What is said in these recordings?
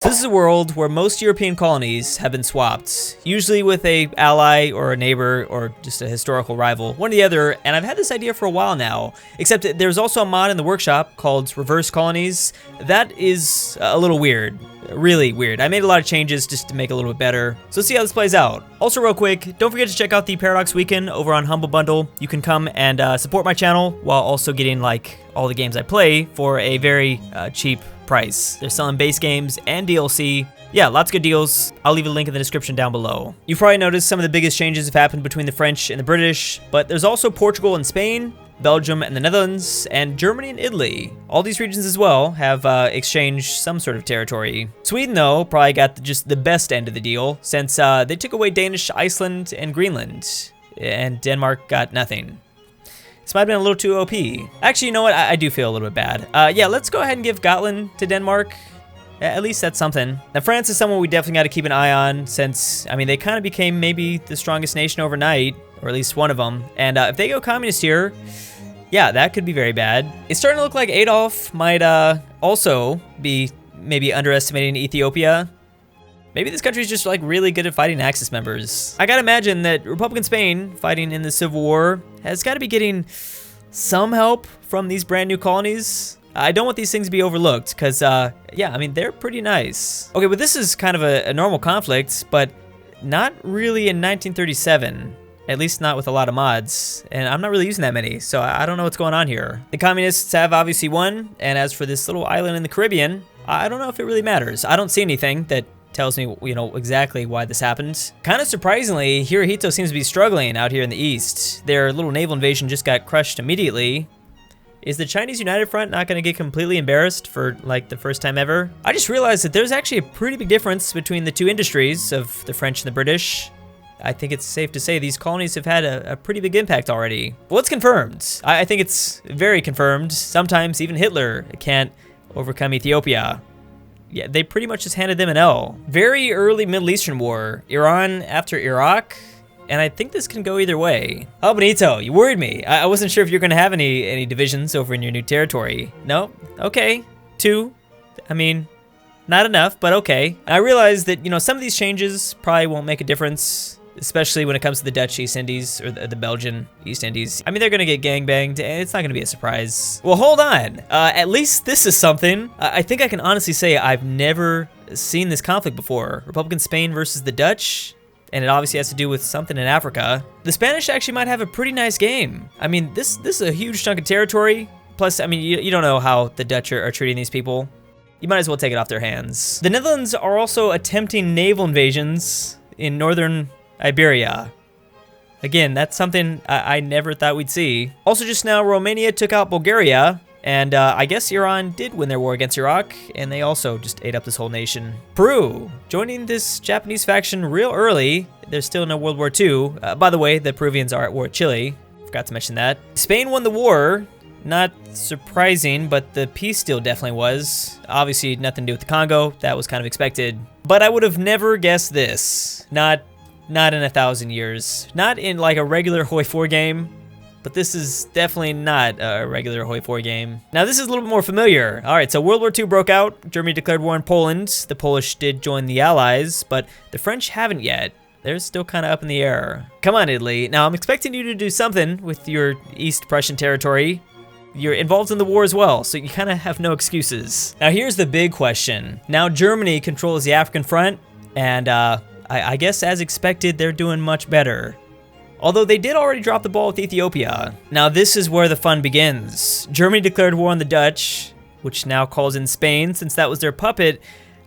So this is a world where most European colonies have been swapped, usually with a ally or a neighbor or just a historical rival, one or the other, and I've had this idea for a while now, except there's also a mod in the workshop called Reverse Colonies. That is a little weird. Really weird. I made a lot of changes just to make it a little bit better. So let's see how this plays out. Also real quick, don't forget to check out the Paradox Weekend over on Humble Bundle. You can come and support my channel while also getting like all the games I play for a very cheap price. They're selling base games and DLC. Yeah, lots of good deals. I'll leave a link in the description down below. You've probably noticed some of the biggest changes have happened between the French and the British, but there's also Portugal and Spain, Belgium and the Netherlands, and Germany and Italy. All these regions as well have exchanged some sort of territory. Sweden, though, probably got just the best end of the deal, since they took away Danish, Iceland, and Greenland, and Denmark got nothing. This might have been a little too OP. Actually, you know what? I do feel a little bit bad. Yeah, let's go ahead and give Gotland to Denmark. At least that's something. Now, France is someone we definitely got to keep an eye on since, I mean, they kind of became maybe the strongest nation overnight, or at least one of them. And if they go communist here, yeah, that could be very bad. It's starting to look like Adolf might also be maybe underestimating Ethiopia. Maybe this country is just like really good at fighting Axis members. I gotta imagine that Republican Spain fighting in the Civil War has got to be getting some help from these brand new colonies. I don't want these things to be overlooked because, yeah, I mean, they're pretty nice. Okay, but this is kind of a normal conflict, but not really in 1937. At least not with a lot of mods, and I'm not really using that many, so I don't know what's going on here. The communists have obviously won, and as for this little island in the Caribbean, I don't know if it really matters. I don't see anything that tells me, you know, exactly why this happened. Kind of surprisingly, Hirohito seems to be struggling out here in the east. Their little naval invasion just got crushed immediately. Is the Chinese United Front not going to get completely embarrassed for, like, the first time ever? I just realized that there's actually a pretty big difference between the two industries of the French and the British. I think it's safe to say these colonies have had a pretty big impact already. Well, it's confirmed. I think it's very confirmed. Sometimes even Hitler can't overcome Ethiopia. Yeah, they pretty much just handed them an L. Very early Middle Eastern war, Iran after Iraq, and I think this can go either way. Oh, Benito, you worried me. I wasn't sure if you're gonna have any divisions over in your new territory. No? Okay. 2. I mean, not enough, but okay. I realized that, you know, some of these changes probably won't make a difference, especially when it comes to the Dutch East Indies or the Belgian East Indies. I mean, they're gonna get gangbanged, and it's not gonna be a surprise. Well, hold on. At least this is something. I think I can honestly say I've never seen this conflict before. Republican Spain versus the Dutch, and it obviously has to do with something in Africa. The Spanish actually might have a pretty nice game. I mean, this is a huge chunk of territory. Plus, I mean, you don't know how the Dutch are treating these people. You might as well take it off their hands. The Netherlands are also attempting naval invasions in northern Iberia. Again, that's something I never thought we'd see. Also just now, Romania took out Bulgaria, and I guess Iran did win their war against Iraq, and they also just ate up this whole nation. Peru, joining this Japanese faction real early. There's still no World War II. By the way, the Peruvians are at war with Chile. Forgot to mention that. Spain won the war. Not surprising, but the peace deal definitely was. Obviously, nothing to do with the Congo. That was kind of expected. But I would have never guessed this. Not in 1,000 years. Not in like a regular Hoi 4 game, but this is definitely not a regular Hoi 4 game. Now this is a little bit more familiar. All right, so World War II broke out. Germany declared war on Poland. The Polish did join the Allies, but the French haven't yet. They're still kind of up in the air. Come on, Italy. Now I'm expecting you to do something with your East Prussian territory. You're involved in the war as well, so you kind of have no excuses. Now here's the big question. Now Germany controls the African front, and I guess as expected, they're doing much better. Although they did already drop the ball with Ethiopia. Now this is where the fun begins. Germany declared war on the Dutch, which now calls in Spain since that was their puppet.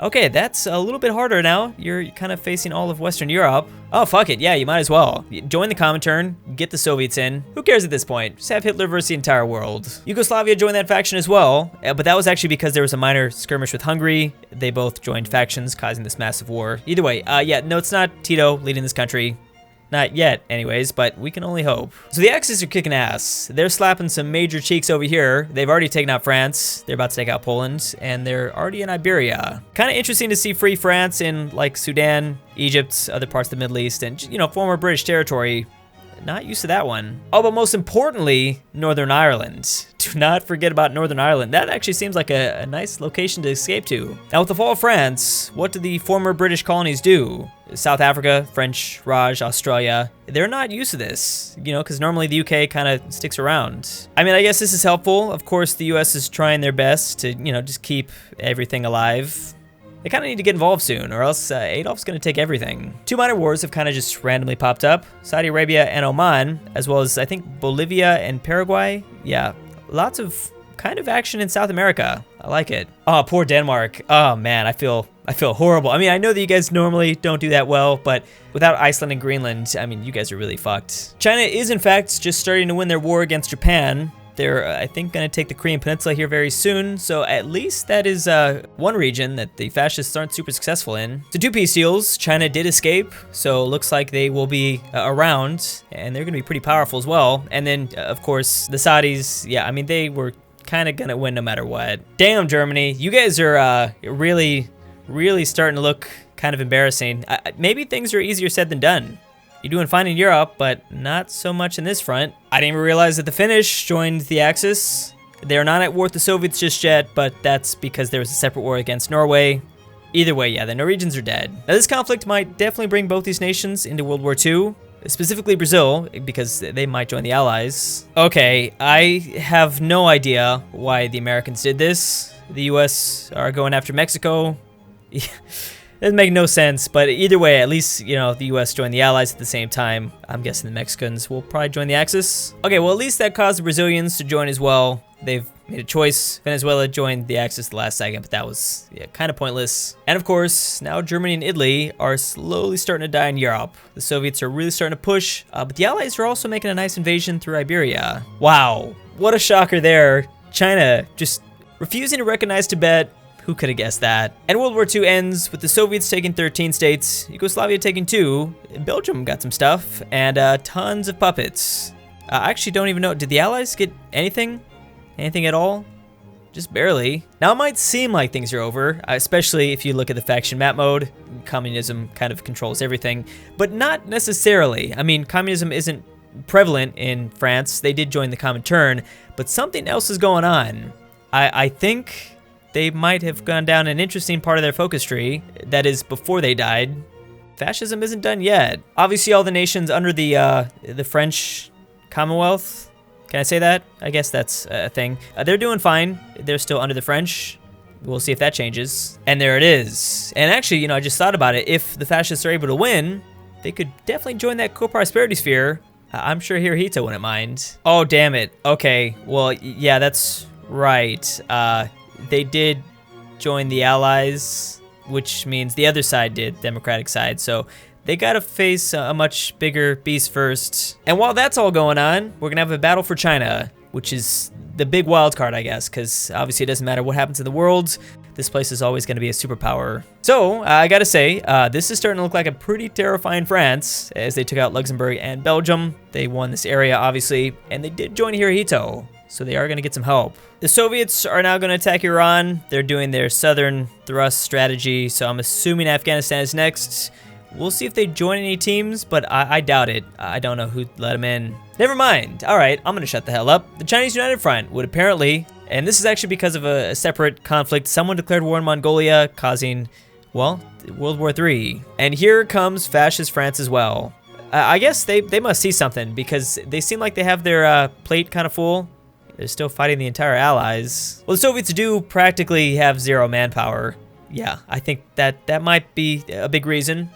Okay, that's a little bit harder now. You're kind of facing all of Western Europe. Oh, fuck it. Yeah, you might as well. Join the Comintern, get the Soviets in. Who cares at this point? Just have Hitler versus the entire world. Yugoslavia joined that faction as well, but that was actually because there was a minor skirmish with Hungary. They both joined factions, causing this massive war. Either way, yeah, no, it's not Tito leading this country. Not yet, anyways, but we can only hope. So the Axis are kicking ass. They're slapping some major cheeks over here. They've already taken out France. They're about to take out Poland, and they're already in Iberia. Kind of interesting to see free France in like Sudan, Egypt, other parts of the Middle East, and, you know, former British territory. Not used to that one. Oh, but most importantly, Northern Ireland. Do not forget about Northern Ireland. That actually seems like a nice location to escape to. Now, with the fall of France, what did the former British colonies do? South Africa, French, Raj, Australia, they're not used to this, you know, because normally the UK kind of sticks around. I mean, I guess this is helpful. Of course, the US is trying their best to, you know, just keep everything alive. They kind of need to get involved soon, or else Adolf's going to take everything. Two minor wars have kind of just randomly popped up. Saudi Arabia and Oman, as well as, I think, Bolivia and Paraguay. Yeah, lots of kind of action in South America. I like it. Oh, poor Denmark. Oh, man, I feel horrible. I mean, I know that you guys normally don't do that well, but without Iceland and Greenland, I mean, you guys are really fucked. China is, in fact, just starting to win their war against Japan. They're, I think, going to take the Korean Peninsula here very soon, so at least that is one region that the fascists aren't super successful in. So two peace deals, China did escape, so looks like they will be around, and they're going to be pretty powerful as well. And then, of course, the Saudis, yeah, I mean, they were kind of going to win no matter what. Damn, Germany, you guys are really starting to look kind of embarrassing. Maybe things are easier said than done. You're doing fine in Europe, but not so much in this front. I didn't even realize that the Finnish joined the Axis. They're not at war with the Soviets just yet, but that's because there was a separate war against Norway. Either way, yeah, the Norwegians are dead. Now, this conflict might definitely bring both these nations into World War II, specifically Brazil, because they might join the Allies. Okay, I have no idea why the Americans did this. The US are going after Mexico. It doesn't make no sense, but either way, at least, you know, the US joined the Allies at the same time. I'm guessing the Mexicans will probably join the Axis. Okay, well, at least that caused the Brazilians to join as well. They've made a choice. Venezuela joined the Axis the last second, but that was, yeah, kind of pointless. And of course, now Germany and Italy are slowly starting to die in Europe. The Soviets are really starting to push, but the Allies are also making a nice invasion through Iberia. Wow, what a shocker there. China just refusing to recognize Tibet. Who could have guessed that? And World War II ends with the Soviets taking 13 states, Yugoslavia taking 2, Belgium got some stuff, and tons of puppets. I actually don't even know, did the Allies get anything? Anything at all? Just barely. Now it might seem like things are over, especially if you look at the faction map mode. Communism kind of controls everything, but not necessarily. I mean, communism isn't prevalent in France. They did join the Comintern, but something else is going on. I think they might have gone down an interesting part of their focus tree, that is, before they died. Fascism isn't done yet. Obviously, all the nations under the French Commonwealth, can I say that? I guess that's a thing. They're doing fine. They're still under the French. We'll see if that changes. And there it is. And actually, you know, I just thought about it. If the fascists are able to win, they could definitely join that co-prosperity sphere. I'm sure Hirohito wouldn't mind. Oh, damn it. Okay, well, yeah, that's right. They did join the Allies, which means the other side did, Democratic side. So they gotta face a much bigger beast first. And while that's all going on, we're gonna have a battle for China, which is the big wild card, I guess, because obviously it doesn't matter what happens in the world. This place is always gonna be a superpower. So I gotta say, this is starting to look like a pretty terrifying France as they took out Luxembourg and Belgium. They won this area, obviously, and they did join Hirohito. So they are going to get some help. The Soviets are now going to attack Iran. They're doing their southern thrust strategy, so I'm assuming Afghanistan is next. We'll see if they join any teams, but I doubt it. I don't know who let them in. Never mind. All right, I'm going to shut the hell up. The Chinese United Front would apparently, and this is actually because of a separate conflict, someone declared war in Mongolia, causing, well, World War III. And here comes fascist France as well. I guess they must see something because they seem like they have their plate kind of full. They're still fighting the entire Allies. Well, the Soviets do practically have zero manpower. Yeah, I think that might be a big reason.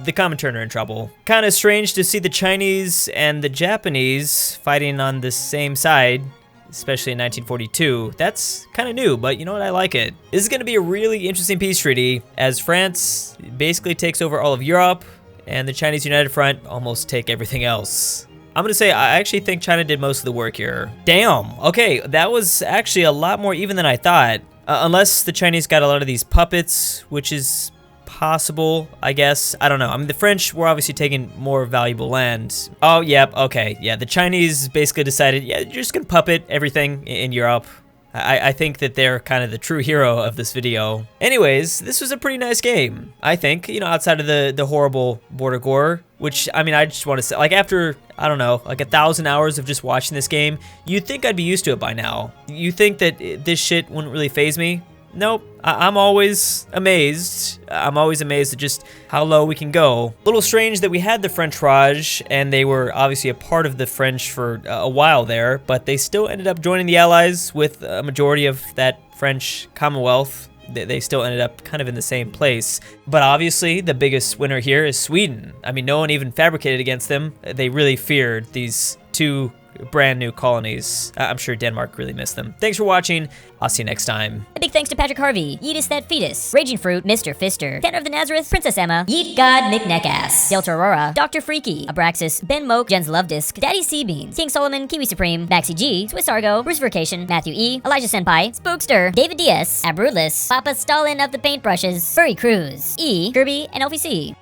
The Comintern are in trouble. Kind of strange to see the Chinese and the Japanese fighting on the same side, especially in 1942. That's kind of new, but you know what? I like it. This is going to be a really interesting peace treaty as France basically takes over all of Europe and the Chinese United Front almost take everything else. I'm gonna say I actually think China did most of the work here. Damn, okay, that was actually a lot more even than I thought. Unless the Chinese got a lot of these puppets, which is possible, I guess. I don't know. I mean, the French were obviously taking more valuable land. Oh, yep, okay, yeah, the Chinese basically decided, yeah, you're just gonna puppet everything in Europe. I think that they're kind of the true hero of this video. Anyways, this was a pretty nice game, I think, you know, outside of the horrible border gore, which, I mean, I just want to say, like, after, I don't know, like 1,000 hours of just watching this game, you'd think I'd be used to it by now. You think that this shit wouldn't really faze me? Nope. I'm always amazed. I'm always amazed at just how low we can go. A little strange that we had the French Raj, and they were obviously a part of the French for a while there, but they still ended up joining the Allies with a majority of that French Commonwealth. They still ended up kind of in the same place. But obviously, the biggest winner here is Sweden. I mean, no one even fabricated against them. They really feared these two brand new colonies. I'm sure Denmark really missed them. Thanks for watching. I'll see you next time. A big thanks to Patrick Harvey, Yeetus That Fetus, Raging Fruit, Mr. Fister, Tanner of the Nazareth, Princess Emma, Yeet God McNeckass, Delta Aurora, Dr. Freaky, Abraxas, Ben Moke, Jens Lovedisc, Daddy Seabeans, King Solomon, Kiwi Supreme, Maxi G, Swiss Argo, Bruce Vacation, Matthew E, Elijah Senpai, Spookster, David Diaz, Abrudless, Papa Stalin of the Paintbrushes, Furry Cruz, E, Kirby, and LVC.